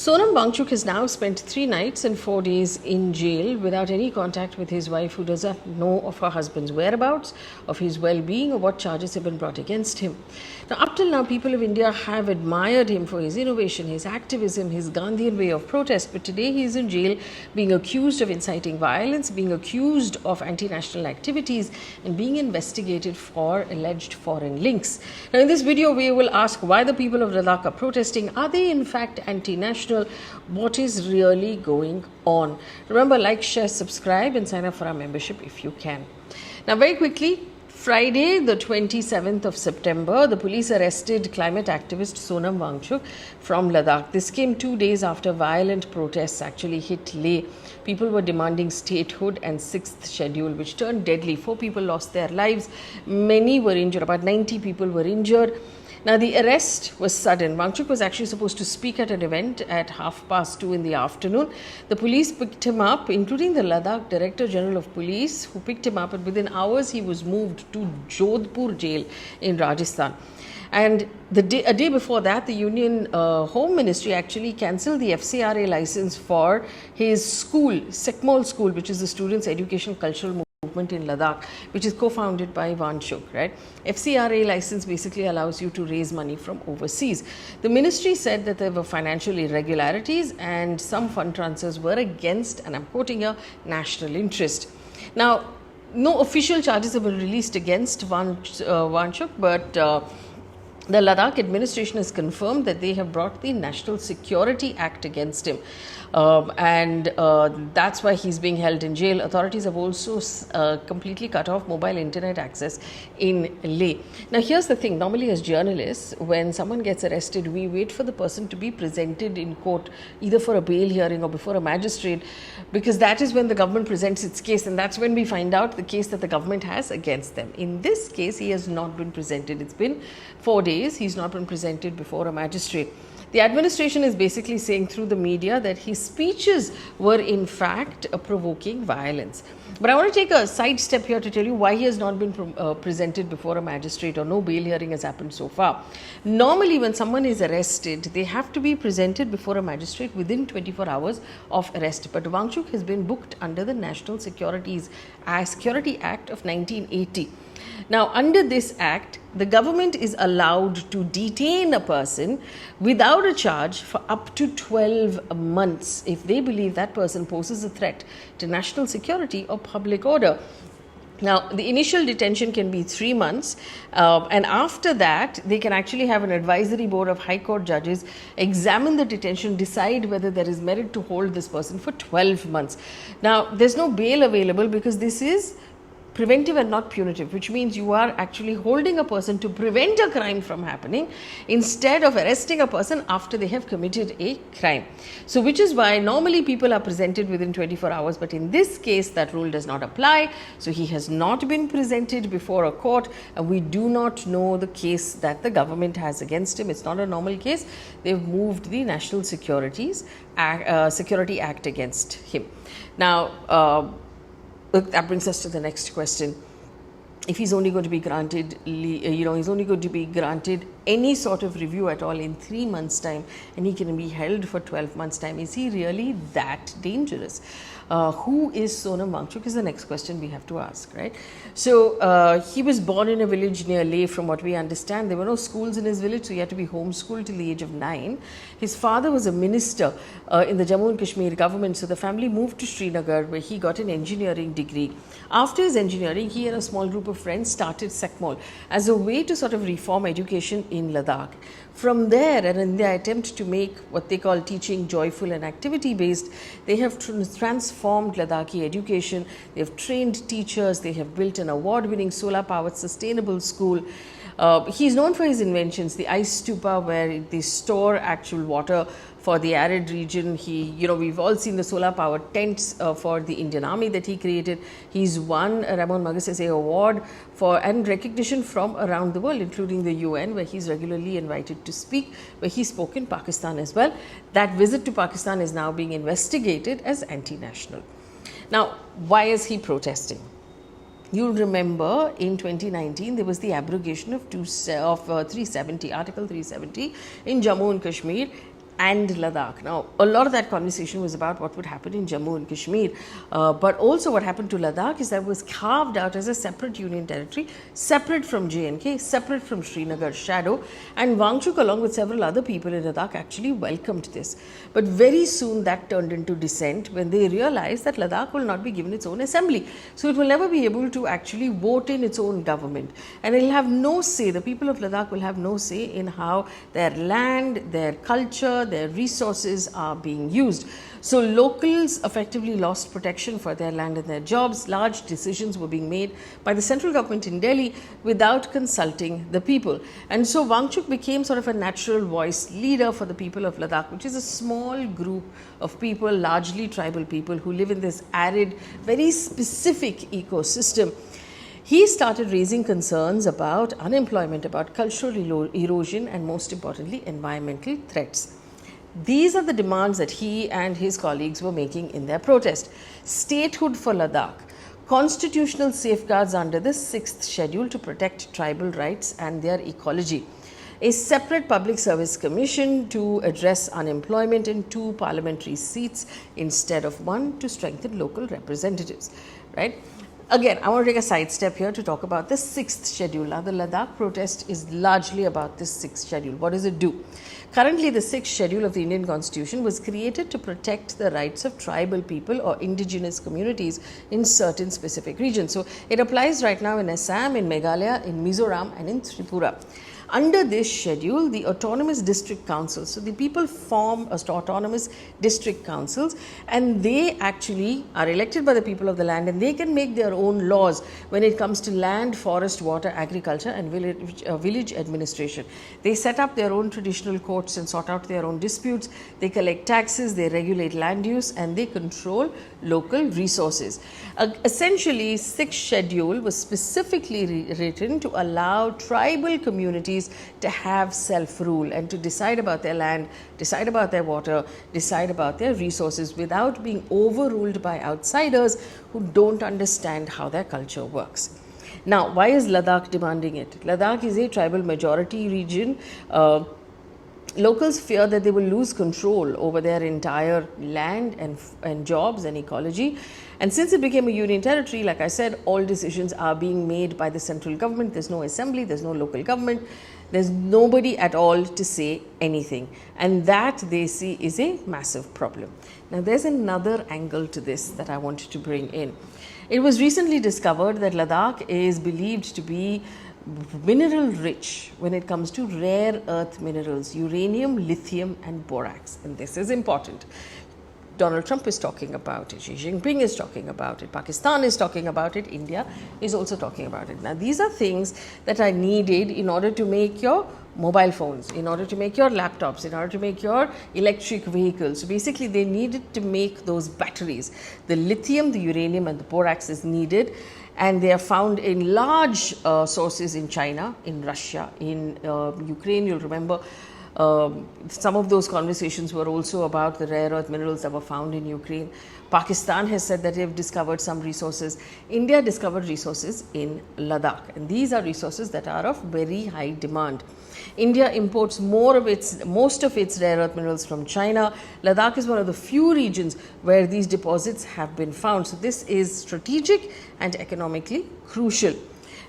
Sonam Wangchuk has now spent 3 nights and 4 days in jail without any contact with his wife, who does not know of her husband's whereabouts, of his well-being, or what charges have been brought against him. Now, up till now, people of India have admired him for his innovation, his activism, his Gandhian way of protest, but today he is in jail being accused of inciting violence, being accused of anti-national activities, and being investigated for alleged foreign links. Now, in this video, we will ask why the people of Ladakh are protesting. Are they in fact anti-national? What is really going on? Remember, like, share, subscribe, and sign up for our membership if you can. Now, very quickly, Friday, the 27th of September, the police arrested climate activist Sonam Wangchuk from Ladakh. This came 2 days after violent protests actually hit Leh. People were demanding statehood and 6th schedule, which turned deadly. 4 people lost their lives. Many were injured. About 90 people were injured. Now, the arrest was sudden. Wangchuk was actually supposed to speak at an event at 2:30 in the afternoon. The police picked him up, including the Ladakh Director General of Police, who picked him up, and within hours he was moved to Jodhpur jail in Rajasthan. And a day before that, the Union Home Ministry actually cancelled the FCRA license for his school, Sekmol School, which is the Students' Education Cultural Movement in Ladakh, which is co-founded by Wangchuk, right? FCRA license basically allows you to raise money from overseas. The ministry said that there were financial irregularities and some fund transfers were against, and I'm quoting here, national interest. Now, no official charges have been released against Wangchuk, but the Ladakh administration has confirmed that they have brought the National Security Act against him. That's why he's being held in jail. Authorities have also completely cut off mobile internet access in Leh. Now, here's the thing. Normally, as journalists, when someone gets arrested, we wait for the person to be presented in court, either for a bail hearing or before a magistrate, because that is when the government presents its case, and that's when we find out the case that the government has against them. In this case, he has not been presented. It's been 4 days. He's not been presented before a magistrate. The administration is basically saying through the media that his speeches were in fact provoking violence. But I want to take a side step here to tell you why he has not been presented before a magistrate, or no bail hearing has happened so far. Normally, when someone is arrested, they have to be presented before a magistrate within 24 hours of arrest. But Wangchuk has been booked under the National Security Act of 1980. Now, under this act, the government is allowed to detain a person without a charge for up to 12 months if they believe that person poses a threat to national security or public order. Now, the initial detention can be 3 months, and after that, they can actually have an advisory board of High Court judges examine the detention, decide whether there is merit to hold this person for 12 months. Now, there's no bail available because this is preventive and not punitive, which means you are actually holding a person to prevent a crime from happening instead of arresting a person after they have committed a crime. So, which is why normally people are presented within 24 hours, but in this case that rule does not apply. So, he has not been presented before a court, and we do not know the case that the government has against him. It's not a normal case. They've moved the National Security Act against him. Now, that brings us to the next question. If he's only going to be granted, he's only going to be granted any sort of review at all in 3 months' time, and he can be held for 12 months' time, is he really that dangerous? Who is Sonam Wangchuk is the next question we have to ask, right? So, he was born in a village near Leh, from what we understand. There were no schools in his village, so he had to be homeschooled till the age of 9. His father was a minister in the Jammu and Kashmir government, so the family moved to Srinagar, where he got an engineering degree. After his engineering, he and a small group of friends started Sekmol as a way to sort of reform education in Ladakh. From there, and in their attempt to make what they call teaching joyful and activity based, they have transformed Ladakhi education. They have trained teachers. They have built an award-winning solar-powered sustainable school. He's known for his inventions, the ice stupa, where they store actual water for the arid region. We've all seen the solar-powered tents for the Indian Army that he created. He's won a Ramon Magsaysay Award and recognition from around the world, including the UN, where he's regularly invited to speak, where he spoke in Pakistan as well. That visit to Pakistan is now being investigated as anti-national. Now, why is he protesting? You'll remember in 2019 there was the abrogation of Article 370 in Jammu and Kashmir, and Ladakh. Now, a lot of that conversation was about what would happen in Jammu and Kashmir, but also what happened to Ladakh is that it was carved out as a separate union territory, separate from J&K, separate from Srinagar shadow, and Wangchuk, along with several other people in Ladakh, actually welcomed this. But very soon that turned into dissent when they realized that Ladakh will not be given its own assembly. So it will never be able to actually vote in its own government, and it will have no say. The people of Ladakh will have no say in how their land, their culture, their resources are being used. So locals effectively lost protection for their land and their jobs. Large decisions were being made by the central government in Delhi without consulting the people. And so Wangchuk became sort of a natural voice leader for the people of Ladakh, which is a small group of people, largely tribal people, who live in this arid, very specific ecosystem. He started raising concerns about unemployment, about cultural erosion, and most importantly, environmental threats. These are the demands that he and his colleagues were making in their protest. Statehood for Ladakh, constitutional safeguards under the 6th schedule to protect tribal rights and their ecology, a separate public service commission to address unemployment, and 2 parliamentary seats instead of 1 to strengthen local representatives, right? Again, I want to take a sidestep here to talk about the 6th schedule. Now, the Ladakh protest is largely about this 6th schedule. What does it do? Currently, the 6th schedule of the Indian Constitution was created to protect the rights of tribal people or indigenous communities in certain specific regions. So, it applies right now in Assam, in Meghalaya, in Mizoram, and in Tripura. Under this schedule, the autonomous district councils, so the people form autonomous district councils, and they actually are elected by the people of the land, and they can make their own laws when it comes to land, forest, water, agriculture, and village administration. They set up their own traditional courts and sort out their own disputes. They collect taxes, they regulate land use, and they control local resources. Essentially, 6th schedule was specifically written to allow tribal communities to have self-rule and to decide about their land, decide about their water, decide about their resources without being overruled by outsiders who don't understand how their culture works. Now, why is Ladakh demanding it? Ladakh is a tribal majority region. Locals fear that they will lose control over their entire land and jobs and ecology. And since it became a union territory, like I said, all decisions are being made by the central government. There's no assembly, there's no local government, there's nobody at all to say anything. And that they see is a massive problem. Now, there's another angle to this that I wanted to bring in. It was recently discovered that Ladakh is believed to be mineral rich when it comes to rare earth minerals, uranium, lithium, and borax. And this is important. Donald Trump is talking about it, Xi Jinping is talking about it, Pakistan is talking about it, India is also talking about it. Now, these are things that are needed in order to make your mobile phones, in order to make your laptops, in order to make your electric vehicles. So basically, they needed to make those batteries. The lithium, the uranium, and the borax is needed, and they are found in large sources in China, in Russia, in Ukraine. You'll remember some of those conversations were also about the rare earth minerals that were found in Ukraine. Pakistan has said that they have discovered some resources. India discovered resources in Ladakh, and these are resources that are of very high demand. India imports most of its rare earth minerals from China. Ladakh is one of the few regions where these deposits have been found. So this is strategic and economically crucial.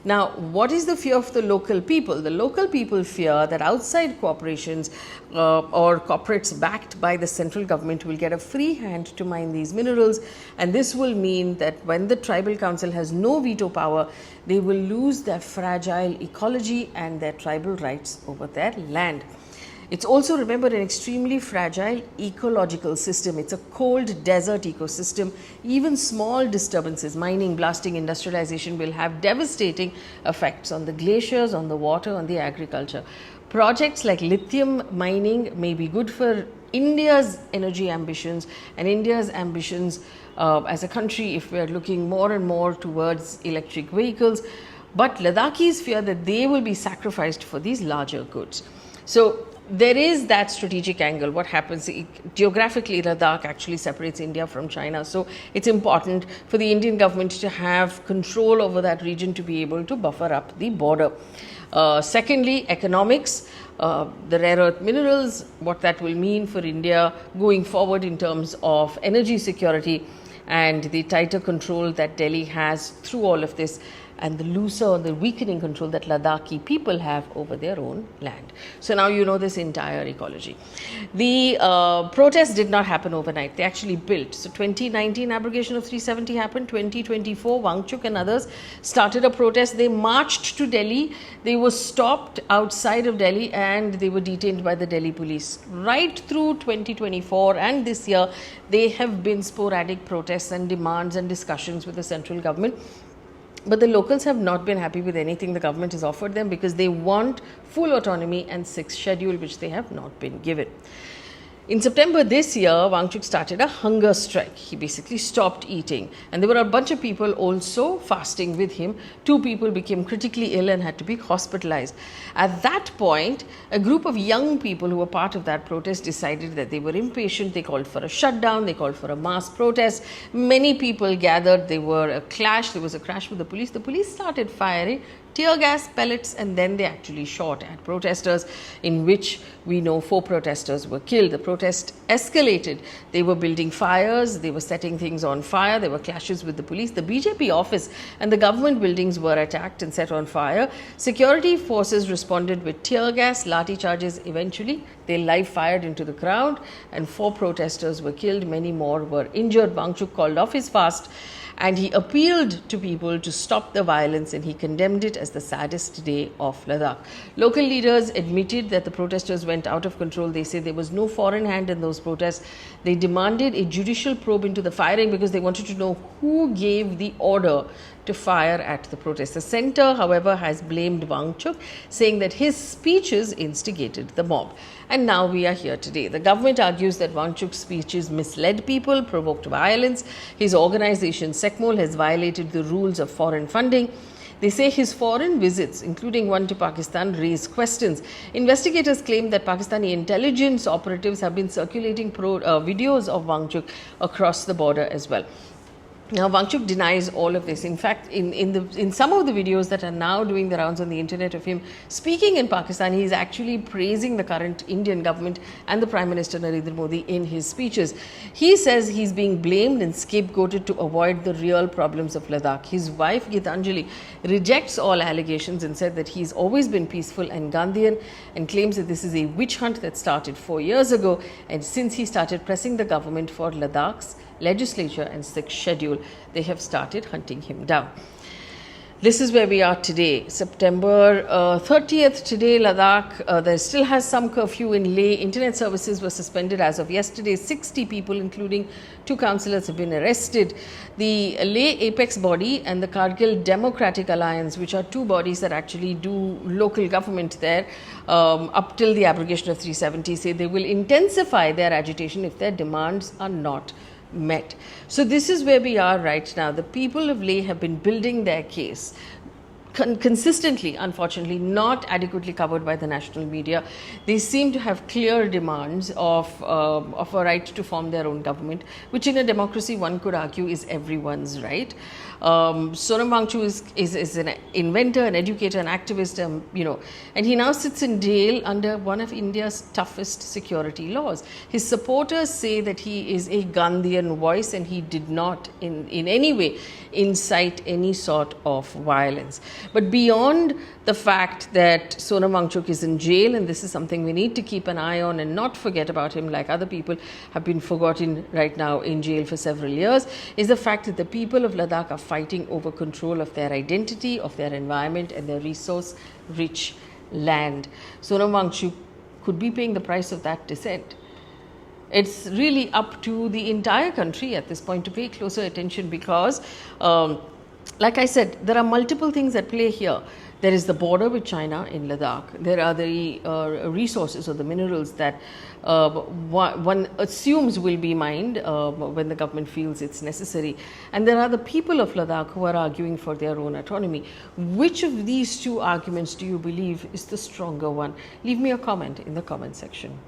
Now, what is the fear of the local people? The local people fear that outside corporations or corporates backed by the central government will get a free hand to mine these minerals, and this will mean that when the tribal council has no veto power, they will lose their fragile ecology and their tribal rights over their land. It's also, remember, an extremely fragile ecological system. It's a cold desert ecosystem. Even small disturbances, mining, blasting, industrialization, will have devastating effects on the glaciers, on the water, on the agriculture. Projects like lithium mining may be good for India's energy ambitions and India's ambitions as a country if we are looking more and more towards electric vehicles. But Ladakhis fear that they will be sacrificed for these larger goods. So there is that strategic angle. What happens geographically, Ladakh actually separates India from China. So it's important for the Indian government to have control over that region to be able to buffer up the border. Secondly, economics. the rare earth minerals, what that will mean for India going forward in terms of energy security, and the tighter control that Delhi has through all of this, and the looser or the weakening control that Ladakhi people have over their own land. So now you know this entire ecology. The protests did not happen overnight. They actually built. So 2019 abrogation of 370 happened. 2024 Wangchuk and others started a protest. They marched to Delhi. They were stopped outside of Delhi and they were detained by the Delhi police. Right through 2024 and this year, they have been sporadic protests and demands and discussions with the central government. But the locals have not been happy with anything the government has offered them because they want full autonomy and sixth schedule, which they have not been given. In September this year, Wangchuk started a hunger strike. He basically stopped eating. And there were a bunch of people also fasting with him. 2 people became critically ill and had to be hospitalized. At that point, a group of young people who were part of that protest decided that they were impatient. They called for a shutdown. They called for a mass protest. Many people gathered. There were a clash. There was a crash with the police. The police started firing tear gas pellets and then they actually shot at protesters, in which we know 4 protesters were killed. The protest escalated. They were building fires, they were setting things on fire, there were clashes with the police. The BJP office and the government buildings were attacked and set on fire. Security forces responded with tear gas, lathi charges. Eventually they live fired into the crowd and 4 protesters were killed, many more were injured. Wangchuk called off his fast and he appealed to people to stop the violence and he condemned it as the saddest day of Ladakh. Local leaders admitted that the protesters went out of control. They say there was no foreign hand in those protests. They demanded a judicial probe into the firing because they wanted to know who gave the order to fire at the protest. The centre, however, has blamed Wangchuk, saying that his speeches instigated the mob. And now we are here today. The government argues that Wangchuk's speeches misled people, provoked violence. His organisation, SecMol, has violated the rules of foreign funding. They say his foreign visits, including one to Pakistan, raise questions. Investigators claim that Pakistani intelligence operatives have been circulating videos of Wangchuk across the border as well. Now, Wangchuk denies all of this. In fact, in some of the videos that are now doing the rounds on the internet of him speaking in Pakistan, he is actually praising the current Indian government and the Prime Minister Narendra Modi in his speeches. He says he's being blamed and scapegoated to avoid the real problems of Ladakh. His wife, Gitanjali, rejects all allegations and said that he's always been peaceful and Gandhian and claims that this is a witch hunt that started 4 years ago. And since he started pressing the government for Ladakh's legislature and sixth schedule, they have started hunting him down. This is where we are today. September 30th today, Ladakh, there still has some curfew in Leh. Internet services were suspended as of yesterday. 60 people, including 2 councillors, have been arrested. The Leh Apex Body and the Kargil Democratic Alliance, which are 2 bodies that actually do local government there, up till the abrogation of 370, say they will intensify their agitation if their demands are not met. So this is where we are right now. The people of Leh have been building their case consistently, unfortunately, not adequately covered by the national media. They seem to have clear demands of a right to form their own government, which in a democracy one could argue is everyone's right. Sonam Wangchuk is an inventor, an educator, an activist, and he now sits in jail under one of India's toughest security laws. His supporters say that he is a Gandhian voice and he did not in any way incite any sort of violence. But beyond the fact that Sonam Wangchuk is in jail, and this is something we need to keep an eye on and not forget about him, like other people have been forgotten right now in jail for several years, is the fact that the people of Ladakh are fighting over control of their identity, of their environment and their resource-rich land. Sonam Wangchuk could be paying the price of that dissent. It's really up to the entire country at this point to pay closer attention because, like I said, there are multiple things at play here. There is the border with China in Ladakh. There are the resources or the minerals that one assumes will be mined when the government feels it's necessary. And there are the people of Ladakh who are arguing for their own autonomy. Which of these 2 arguments do you believe is the stronger one? Leave me a comment in the comment section.